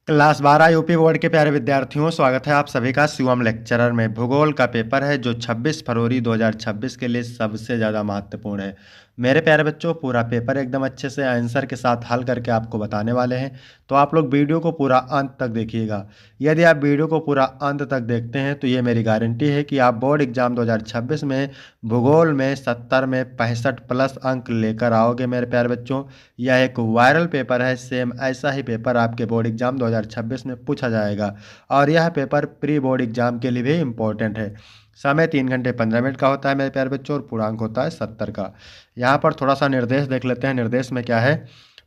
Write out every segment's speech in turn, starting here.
Class 12 UP board के प्यारे विद्यार्थियों, स्वागत है आप सभी का शिवम लेक्चरर में। भूगोल का पेपर है जो 26 फरवरी 2026 के लिए सबसे ज़्यादा महत्वपूर्ण है। मेरे प्यारे बच्चों, पूरा पेपर एकदम अच्छे से आंसर के साथ हल करके आपको बताने वाले हैं, तो आप लोग वीडियो को पूरा अंत तक देखिएगा। यदि आप वीडियो को पूरा अंत तक देखते हैं तो ये मेरी गारंटी है कि आप बोर्ड एग्जाम 2026 में भूगोल में 70 में 65 प्लस अंक लेकर आओगे मेरे प्यारे बच्चों। यह एक वायरल पेपर है, सेम ऐसा ही पेपर आपके बोर्ड एग्जाम 2026 में पूछा जाएगा और यह पेपर प्री बोर्ड एग्जाम के लिए भी इम्पोर्टेंट है। समय 3 घंटे 15 मिनट का होता है मेरे प्यारे बच्चों और पूर्णांक होता है 70 का। यहाँ पर थोड़ा सा निर्देश देख लेते हैं। निर्देश में क्या है?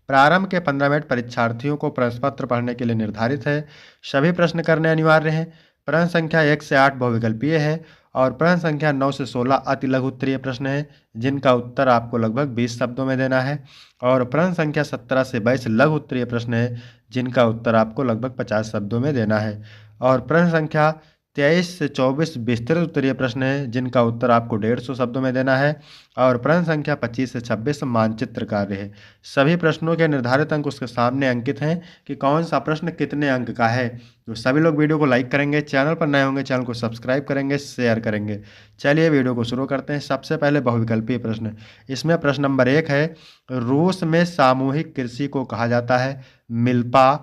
प्रारंभ के 15 मिनट परीक्षार्थियों को प्रश्न पत्र पढ़ने के लिए निर्धारित है। सभी प्रश्न करने अनिवार्य हैं। प्रश्न संख्या 1 से 8 बहुविकल्पीय है और प्रश्न संख्या 9 से 16 अति लघु उत्तरीय प्रश्न है जिनका उत्तर आपको लगभग 20 शब्दों में देना है। और प्रश्न संख्या 17 से 22 लघु उत्तरीय प्रश्न है जिनका उत्तर आपको लगभग 50 शब्दों में देना है। और प्रश्न संख्या 23 से 24 विस्तृत उत्तरीय प्रश्न है जिनका उत्तर आपको 150 शब्दों में देना है। और प्रश्न संख्या 25 से 26 मानचित्र कार्य है। सभी प्रश्नों के निर्धारित अंक उसके सामने अंकित हैं कि कौन सा प्रश्न कितने अंक का है। तो सभी लोग वीडियो को लाइक करेंगे, चैनल पर नए होंगे चैनल को सब्सक्राइब करेंगे, शेयर करेंगे। चलिए वीडियो को शुरू करते हैं। सबसे पहले बहुविकल्पीय प्रश्न, इसमें प्रश्न नंबर 1 है, रूस में सामूहिक कृषि को कहा जाता है मिल्पा,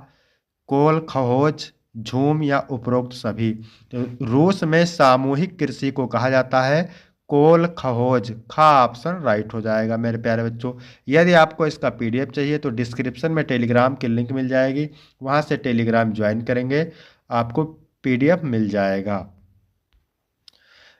कोल, खहोज, झूम या उपरोक्त सभी। तो रूस में सामूहिक कृषि को कहा जाता है कोल, खहोज। खा ऑप्शन राइट हो जाएगा मेरे प्यारे बच्चों। यदि आपको इसका पीडीएफ चाहिए तो डिस्क्रिप्शन में टेलीग्राम की लिंक मिल जाएगी, वहां से टेलीग्राम ज्वाइन करेंगे, आपको पीडीएफ मिल जाएगा।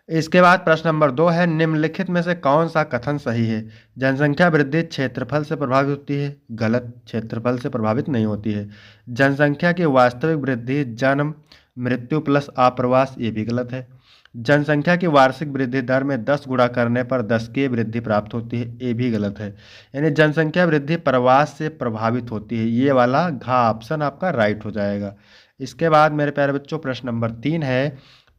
इसके बाद प्रश्न नंबर 2 है, निम्नलिखित में से कौन सा कथन सही है? जनसंख्या वृद्धि क्षेत्रफल से प्रभावित होती है। गलत, क्षेत्रफल से प्रभावित नहीं होती है। जनसंख्या की वास्तविक वृद्धि जन्म, मृत्यु प्लस आप्रवास, ये भी गलत है। जनसंख्या की वार्षिक वृद्धि दर में 10 गुणा करने पर 10 की वृद्धि प्राप्त होती है, ये भी गलत है। यानी जनसंख्या वृद्धि प्रवास से प्रभावित होती है, ये वाला घ ऑप्शन आपका राइट हो जाएगा। इसके बाद मेरे प्यारे बच्चों प्रश्न नंबर 3 है,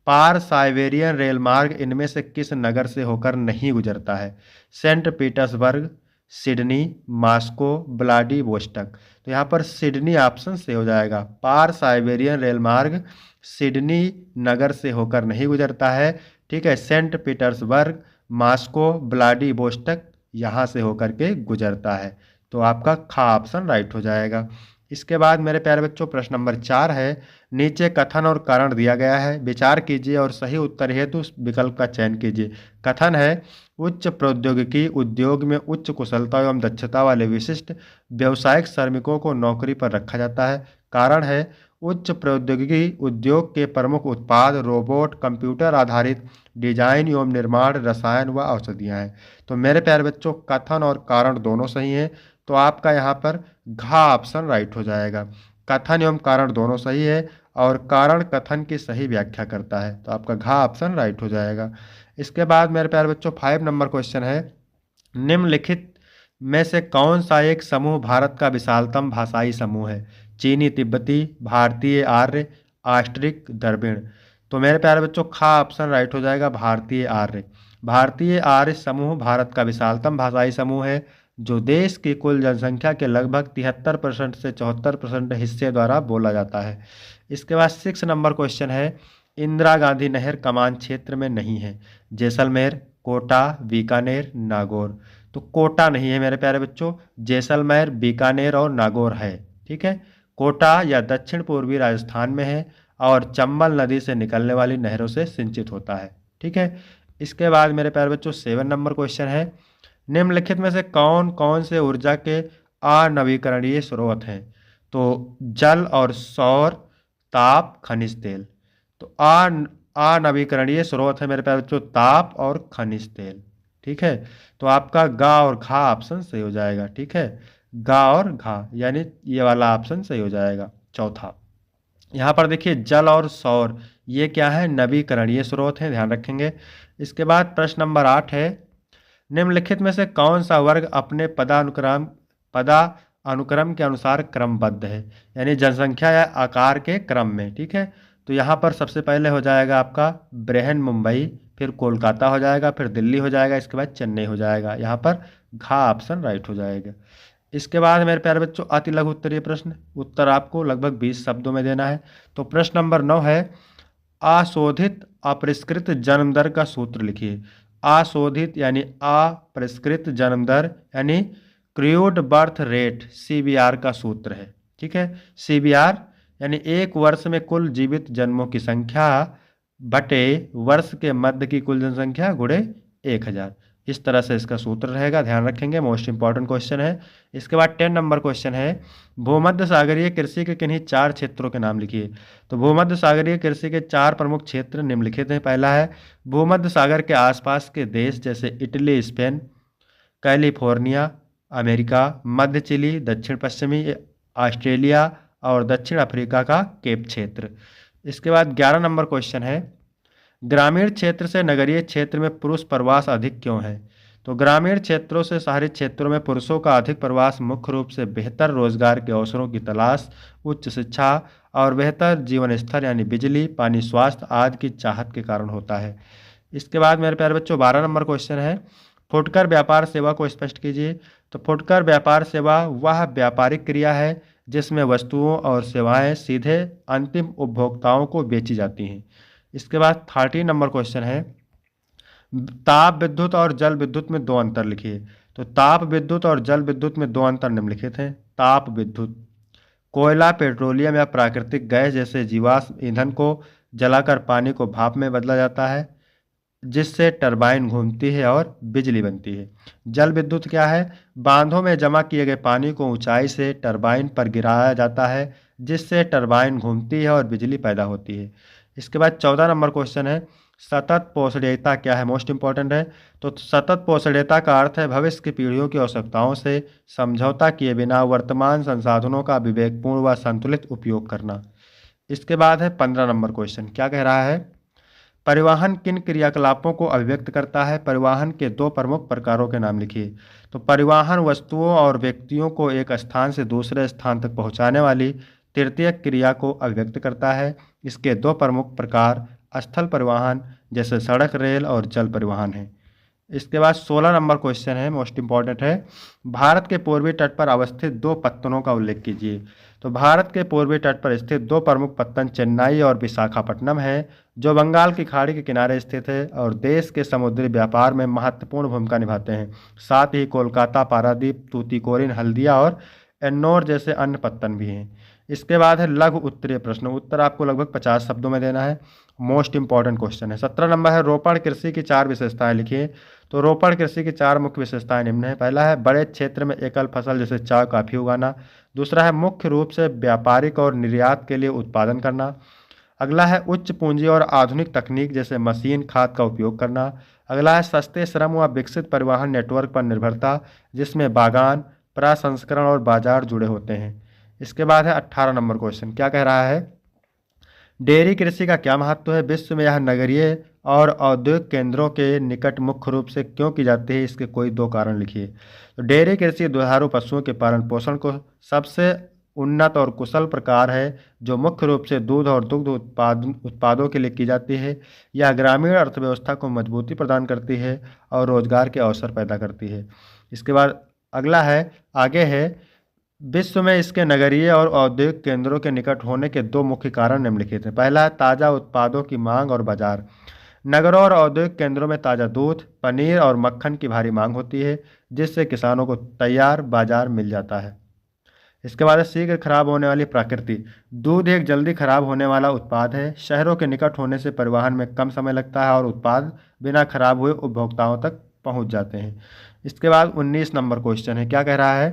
पार साइबेरियन रेल मार्ग इनमें से किस नगर से होकर नहीं गुजरता है? Saint Petersburg, Sydney, Moscow, Vladivostok. तो यहाँ पर सिडनी ऑप्शन से हो जाएगा। पार साइबेरियन रेल मार्ग सिडनी नगर से होकर नहीं गुजरता है, ठीक है। सेंट पीटर्सबर्ग, मॉस्को, व्लादिवोस्टॉक यहाँ से होकर के गुजरता है। तो आपका खा ऑप्शन राइट हो जाएगा। इसके बाद मेरे प्यारे बच्चों प्रश्न नंबर 4 है, नीचे कथन और कारण दिया गया है, विचार कीजिए और सही उत्तर हेतु विकल्प का चयन कीजिए। कथन है, उच्च प्रौद्योगिकी उद्योग में उच्च कुशलता एवं दक्षता वाले विशिष्ट व्यावसायिक श्रमिकों को नौकरी पर रखा जाता है। कारण है, उच्च प्रौद्योगिकी उद्योग के प्रमुख उत्पाद रोबोट, कंप्यूटर आधारित डिजाइन एवं निर्माण, रसायन व औषधियाँ हैं। तो मेरे प्यारे बच्चों कथन और कारण दोनों सही हैं, तो आपका यहाँ पर घा ऑप्शन राइट हो जाएगा। कथन एवं कारण दोनों सही है और कारण कथन की सही व्याख्या करता है, तो आपका घा ऑप्शन राइट हो जाएगा। इसके बाद मेरे प्यारे बच्चों 5 नंबर क्वेश्चन है, निम्नलिखित में से कौन सा एक समूह भारत का विशालतम भाषाई समूह है? चीनी तिब्बती, भारतीय आर्य, ऑस्ट्रिक, द्रविड़। तो मेरे प्यारे बच्चों खा ऑप्शन राइट हो जाएगा, भारतीय आर्य। भारतीय आर्य समूह भारत का विशालतम भाषाई समूह है जो देश की कुल जनसंख्या के लगभग 73% से 74% हिस्से द्वारा बोला जाता है। इसके बाद 6 नंबर क्वेश्चन है, इंदिरा गांधी नहर कमान क्षेत्र में नहीं है। जैसलमेर, कोटा, बीकानेर, नागौर। तो कोटा नहीं है मेरे प्यारे बच्चों, जैसलमेर, बीकानेर और नागौर है, ठीक है। कोटा या दक्षिण पूर्वी राजस्थान में है और चंबल नदी से निकलने वाली नहरों से सिंचित होता है, ठीक है। इसके बाद मेरे प्यारे बच्चों 7 नंबर क्वेश्चन है, निम्नलिखित में से कौन कौन से ऊर्जा के अनवीकरणीय स्रोत हैं? तो जल और सौर, ताप, खनिज तेल। तो अनवीकरणीय स्रोत है मेरे प्यारे बच्चों ताप और खनिज तेल, ठीक है। तो आपका गा और घा ऑप्शन सही हो जाएगा, ठीक है। गा और घा यानी ये वाला ऑप्शन सही हो जाएगा चौथा। यहाँ पर देखिए जल और सौर ये क्या है? नवीकरणीय स्रोत हैं, ध्यान रखेंगे। इसके बाद प्रश्न नंबर 8 है, निम्नलिखित में से कौन सा वर्ग अपने पदानुक्रम के अनुसार क्रमबद्ध है? यानी जनसंख्या या आकार के क्रम में, ठीक है। तो यहाँ पर सबसे पहले हो जाएगा आपका बृहन मुंबई, फिर कोलकाता हो जाएगा, फिर दिल्ली हो जाएगा, इसके बाद चेन्नई हो जाएगा। यहाँ पर घा ऑप्शन राइट हो जाएगा। इसके बाद मेरे प्यारे बच्चों अति लघु उत्तरीय प्रश्न, उत्तर आपको लगभग 20 शब्दों में देना है। तो प्रश्न नंबर 9 है, अशोधित अपरिष्कृत जन्म दर का सूत्र लिखिए। अशोधित यानी अपरिष्कृत जन्म दर यानी क्रूड बर्थ रेट, सीबीआर का सूत्र है। ठीक है, सीबीआर यानी एक वर्ष में कुल जीवित जन्मों की संख्या बटे वर्ष के मध्य की कुल जनसंख्या गुणे 1000। इस तरह से इसका सूत्र रहेगा, ध्यान रखेंगे, मोस्ट इंपॉर्टेंट क्वेश्चन है। इसके बाद 10 नंबर क्वेश्चन है, भूमध्य सागरीय कृषि के किन्हीं 4 क्षेत्रों के नाम लिखिए। तो भूमध्य सागरीय कृषि के 4 प्रमुख क्षेत्र निम्नलिखित हैं। पहला है भूमध्य सागर के आसपास के देश जैसे इटली, स्पेन, कैलिफोर्निया, अमेरिका, मध्य चिली, दक्षिण पश्चिमी ऑस्ट्रेलिया और दक्षिण अफ्रीका का केप क्षेत्र। इसके बाद 11 नंबर क्वेश्चन है, ग्रामीण क्षेत्र से नगरीय क्षेत्र में पुरुष प्रवास अधिक क्यों है। तो ग्रामीण क्षेत्रों से शहरी क्षेत्रों में पुरुषों का अधिक प्रवास मुख्य रूप से बेहतर रोजगार के अवसरों की तलाश, उच्च शिक्षा और बेहतर जीवन स्तर यानी बिजली, पानी, स्वास्थ्य आदि की चाहत के कारण होता है। इसके बाद मेरे प्यारे बच्चों 12 नंबर क्वेश्चन है, फुटकर व्यापार सेवा को स्पष्ट कीजिए। तो फुटकर व्यापार सेवा वह व्यापारिक क्रिया है जिसमें वस्तुओं और सेवाएं सीधे अंतिम उपभोक्ताओं को बेची जाती हैं। इसके बाद 13 नंबर क्वेश्चन है, ताप विद्युत और जल विद्युत में 2 अंतर लिखिए। तो ताप विद्युत और जल विद्युत में 2 अंतर निम्नलिखित हैं। ताप विद्युत, कोयला, पेट्रोलियम या प्राकृतिक गैस जैसे जीवाश्म ईंधन को जलाकर पानी को भाप में बदला जाता है जिससे टरबाइन घूमती है और बिजली बनती है। जल विद्युत क्या है, बांधों में जमा किए गए पानी को ऊंचाई से टरबाइन पर गिराया जाता है जिससे टरबाइन घूमती है और बिजली पैदा होती है। इसके बाद 14 नंबर क्वेश्चन है, सतत पोषणीयता क्या है, मोस्ट इंपॉर्टेंट है। तो सतत पोषणीयता का अर्थ है भविष्य की पीढ़ियों की आवश्यकताओं से समझौता किए बिना वर्तमान संसाधनों का विवेकपूर्ण व संतुलित उपयोग करना। इसके बाद है 15 नंबर क्वेश्चन, क्या कह रहा है, परिवहन किन क्रियाकलापों को अभिव्यक्त करता है। परिवहन के 2 प्रमुख प्रकारों के नाम लिखिए। तो परिवहन वस्तुओं और व्यक्तियों को एक स्थान से दूसरे स्थान तक पहुंचाने वाली तृतीय क्रिया को अभिव्यक्त करता है। इसके 2 प्रमुख प्रकार स्थल परिवहन जैसे सड़क, रेल और जल परिवहन है। इसके बाद 16 नंबर क्वेश्चन है, मोस्ट इंपॉर्टेंट है, भारत के पूर्वी तट पर अवस्थित 2 पत्तनों का उल्लेख कीजिए। तो भारत के पूर्वी तट पर स्थित 2 प्रमुख पत्तन चेन्नई और विशाखापट्टनम है जो बंगाल की खाड़ी के किनारे स्थित है और देश के समुद्री व्यापार में महत्वपूर्ण भूमिका निभाते हैं। साथ ही कोलकाता, पारादीप, तूतीकोरिन, हल्दिया और एन्नौर जैसे अन्य पत्तन भी हैं। इसके बाद है लघु उत्तरीय प्रश्न, उत्तर आपको लगभग 50 शब्दों में देना है, मोस्ट इंपॉर्टेंट क्वेश्चन है। 17 नंबर है, रोपण कृषि की 4 विशेषताएं लिखिए। तो रोपण कृषि की 4 मुख्य विशेषताएं निम्न है। पहला है बड़े क्षेत्र में एकल फसल जैसे चाय, कॉफी उगाना। दूसरा है मुख्य रूप से व्यापारिक और निर्यात के लिए उत्पादन करना। अगला है उच्च पूंजी और आधुनिक तकनीक जैसे मशीन, खाद का उपयोग करना। अगला है सस्ते श्रम व विकसित परिवहन नेटवर्क पर निर्भरता जिसमें बागान, प्रसंस्करण और बाजार जुड़े होते हैं। इसके बाद है 18 नंबर क्वेश्चन, क्या कह रहा है, डेयरी कृषि का क्या महत्व है। विश्व में यह नगरीय और औद्योगिक केंद्रों के निकट मुख्य रूप से क्यों की जाती है, इसके कोई 2 कारण लिखिए। तो डेयरी कृषि दुधारू पशुओं के पालन पोषण को सबसे उन्नत और कुशल प्रकार है जो मुख्य रूप से दूध और दुग्ध उत्पादों के लिए की जाती है। यह ग्रामीण अर्थव्यवस्था को मजबूती प्रदान करती है और रोजगार के अवसर पैदा करती है। इसके बाद अगला है, आगे है, विश्व में इसके नगरीय और औद्योगिक केंद्रों के निकट होने के 2 मुख्य कारण निम्नलिखित हैं। पहला है ताज़ा उत्पादों की मांग और बाजार। नगरों और औद्योगिक केंद्रों में ताज़ा दूध, पनीर और मक्खन की भारी मांग होती है जिससे किसानों को तैयार बाजार मिल जाता है। इसके बाद है शीघ्र खराब होने वाली प्रकृति। दूध एक जल्दी खराब होने वाला उत्पाद है। शहरों के निकट होने से परिवहन में कम समय लगता है और उत्पाद बिना खराब हुए उपभोक्ताओं तक पहुंच जाते हैं। इसके बाद 19 नंबर क्वेश्चन है, क्या कह रहा है,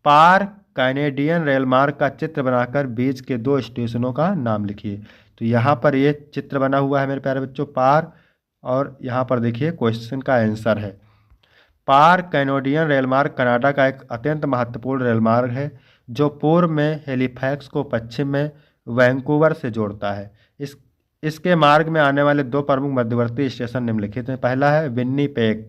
पार कैनेडियन रेलमार्ग का चित्र बनाकर बीच के 2 स्टेशनों का नाम लिखिए। तो यहाँ पर ये चित्र बना हुआ है मेरे प्यारे बच्चों, पार, और यहाँ पर देखिए क्वेश्चन का आंसर है। पार कैनेडियन रेलमार्ग कनाडा का एक अत्यंत महत्वपूर्ण रेलमार्ग है जो पूर्व में हैलिफैक्स को पश्चिम में वैंकूवर से जोड़ता है। इसके मार्ग में आने वाले 2 प्रमुख मध्यवर्ती स्टेशन निम्नलिखित हैं। पहला है विन्नीपेग,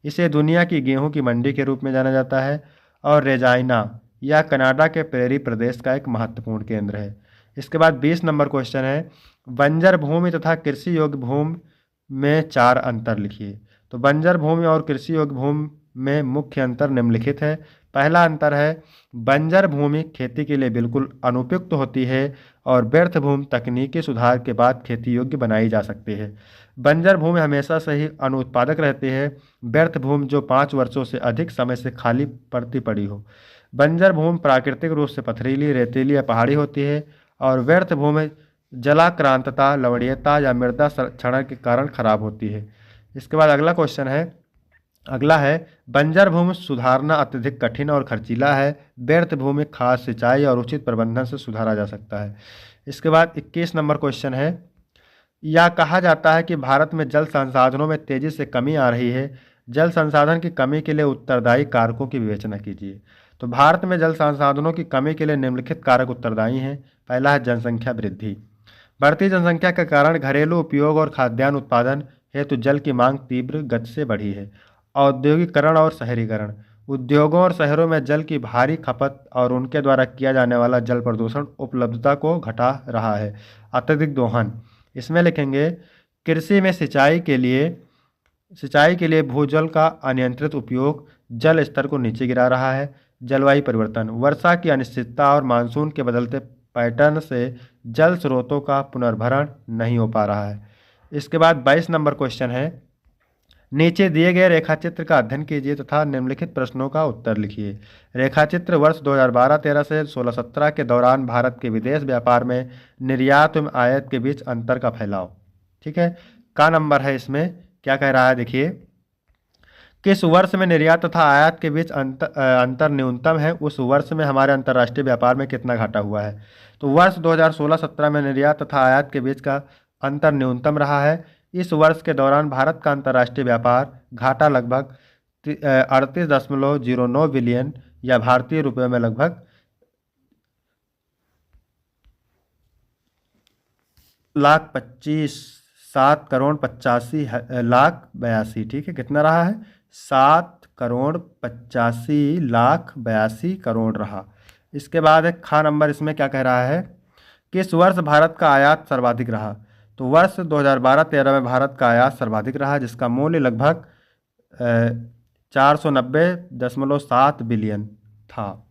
इसे दुनिया की गेहूं की मंडी के रूप में जाना जाता है, और रेजाइना, यह कनाडा के प्रेरी प्रदेश का एक महत्वपूर्ण केंद्र है। इसके बाद 20 नंबर क्वेश्चन है, बंजर भूमि तथा कृषि योग्य भूमि में 4 अंतर लिखिए। तो बंजर भूमि और कृषि योग्य भूमि में मुख्य अंतर निम्नलिखित है। पहला अंतर है बंजर भूमि खेती के लिए बिल्कुल अनुपयुक्त होती है और व्यर्थ भूमि तकनीकी सुधार के बाद खेती योग्य बनाई जा सकती है। बंजर भूमि हमेशा से ही अनुत्पादक रहती है। व्यर्थ भूमि जो 5 वर्षों से अधिक समय से खाली पड़ती पड़ी हो। बंजर भूमि प्राकृतिक रूप से पथरीली, रेतीली या पहाड़ी होती है और व्यर्थ भूमि जलाक्रांतता, लवणीयता या मृदा क्षरण के कारण खराब होती है। इसके बाद अगला है बंजर भूमि सुधारना अत्यधिक कठिन और खर्चीला है। व्यर्थ भूमि खाद, सिंचाई और उचित प्रबंधन से सुधारा जा सकता है। इसके बाद 21 नंबर क्वेश्चन है, यह कहा जाता है कि भारत में जल संसाधनों में तेजी से कमी आ रही है। जल संसाधन की कमी के लिए उत्तरदायी कारकों की विवेचना कीजिए। तो भारत में जल संसाधनों की कमी के लिए निम्नलिखित कारक उत्तरदायी हैं। पहला है जनसंख्या वृद्धि। बढ़ती जनसंख्या के कारण घरेलू उपयोग और खाद्यान्न उत्पादन हेतु जल की मांग तीव्र गति से बढ़ी है। औद्योगिकरण और शहरीकरण। उद्योगों और शहरों में जल की भारी खपत और उनके द्वारा किया जाने वाला जल प्रदूषण उपलब्धता को घटा रहा है। अत्यधिक दोहन, इसमें लिखेंगे कृषि में सिंचाई के लिए भूजल का अनियंत्रित उपयोग जल स्तर को नीचे गिरा रहा है। जलवायु परिवर्तन, वर्षा की अनिश्चितता और मानसून के बदलते पैटर्न से जल स्रोतों का पुनर्भरण नहीं हो पा रहा है। इसके बाद 22 नंबर क्वेश्चन है, नीचे दिए गए रेखाचित्र का अध्ययन कीजिए तथा निम्नलिखित प्रश्नों का उत्तर लिखिए। रेखाचित्र वर्ष 2012-13 से 16-17 के दौरान भारत के विदेश व्यापार में निर्यात एवं आयात के बीच अंतर का फैलाव। ठीक है, का नंबर है इसमें क्या कह रहा है, देखिए किस वर्ष में निर्यात तथा आयात के बीच अंतर न्यूनतम है, उस वर्ष में हमारे अंतर्राष्ट्रीय व्यापार में कितना घाटा हुआ है। तो वर्ष 2016-17 में निर्यात तथा आयात के बीच का अंतर न्यूनतम रहा है। इस वर्ष के दौरान भारत का अंतर्राष्ट्रीय व्यापार घाटा लगभग 38.09 बिलियन या भारतीय रुपये में लगभग $7,85,82,82। ठीक है, कितना रहा है, 7,85,82,82 रहा। इसके बाद है खा नंबर, इसमें क्या कह रहा है, किस वर्ष भारत का आयात सर्वाधिक रहा। तो वर्ष 2012-13 में भारत का आयात सर्वाधिक रहा जिसका मूल्य लगभग 490.7 बिलियन था।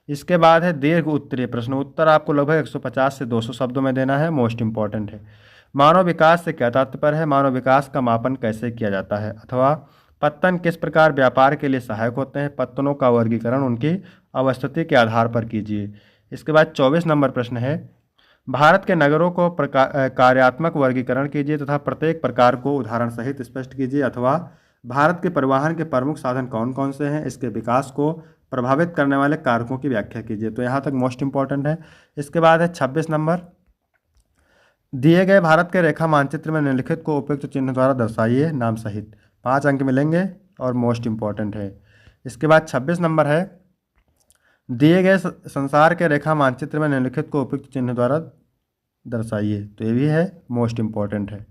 इसके बाद है दीर्घ उत्तरीय प्रश्न, उत्तर आपको लगभग 150 से 200 शब्दों में देना है, मोस्ट इंपॉर्टेंट है। मानव विकास से क्या तात्पर्य है, मानव विकास का मापन कैसे किया जाता है, अथवा पत्तन किस प्रकार व्यापार के लिए सहायक होते हैं, पत्तनों का वर्गीकरण उनकी अवस्थिति के आधार पर कीजिए। इसके बाद 24 नंबर प्रश्न है, भारत के नगरों को कार्यात्मक वर्गीकरण कीजिए तथा प्रत्येक प्रकार को उदाहरण सहित स्पष्ट कीजिए, अथवा भारत के परिवहन के प्रमुख साधन कौन कौन से हैं, इसके विकास को प्रभावित करने वाले कारकों की व्याख्या कीजिए। तो यहाँ तक मोस्ट इंपॉर्टेंट है। इसके बाद है 26 नंबर, दिए गए भारत के रेखा मानचित्र में निम्नलिखित को उपयुक्त चिन्ह द्वारा दर्शाइए नाम सहित। 5 अंक मिलेंगे और मोस्ट इंपॉर्टेंट है। इसके बाद 26 नंबर है, दिए गए संसार के रेखा मानचित्र में निम्नलिखित को उपयुक्त चिन्ह द्वारा दर्शाइए। तो ये भी है, मोस्ट इंपॉर्टेंट है।